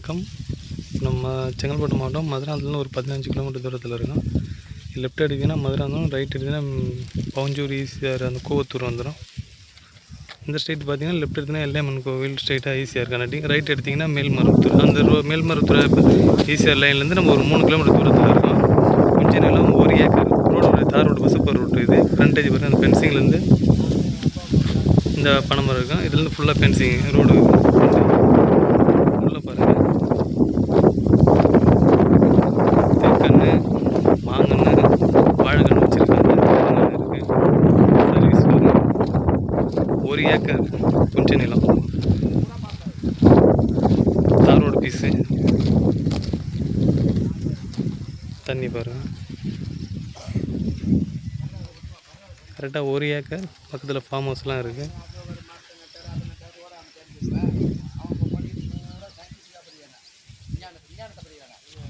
வணக்கம். நம்ம செங்கல்பட்டு மாவட்டம் மதுராந்தகத்துலேருந்து ஒரு 15 கிலோமீட்டர் தூரத்தில் இருக்கோம். லெஃப்ட் எடுத்திங்கன்னா மதுராந்தகம், ரைட் எடுத்திங்கன்னா பவஞ்சூர், ஈசிஆர், அந்த கூவத்தூர் வந்துடும். இந்த ஸ்ட்ரெயிட் பார்த்தீங்கன்னா லெஃப்ட் எடுத்திங்கன்னா எல்லையம்மன் கோவில் ஸ்ட்ரெயிட்டாக ஈசிஆர் கண்ணாடி, ரைட் எடுத்திங்கன்னா மேல்மருவத்தூர். அந்த மேல்மருவத்தூர் ஈசிஆர் லைன்லேருந்து நம்ம ஒரு 3 கிலோமீட்டர் தூரத்தில் இருக்கோம். கொஞ்சம் நிலம் 1 ஏக்கர் ரோடு, தார் ரோடு, பசுப்பர் ரோடு. இது ஃப்ரண்டேஜ் பாருங்கள். அந்த ஃபென்சிங்லேருந்து இந்த பனைமரம் இருக்கும். இதுலேருந்து ஃபுல்லாக ஃபென்சிங் ரோடு உள்ள பாருங்கள். தெற்கன்று, மாங்கன்று, வாழைக்கன்று வச்சுருக்காங்க. இருக்குது சர்வீஸ் பாருங்கள். 1 ஏக்கர் கொஞ்ச நிலம், தார் ரோடு பீஸு. தண்ணி பாருங்கள். கரெக்டாக 1 ஏக்கர். பக்கத்தில் ஃபார்ம் ஹவுஸ்லாம் இருக்குது.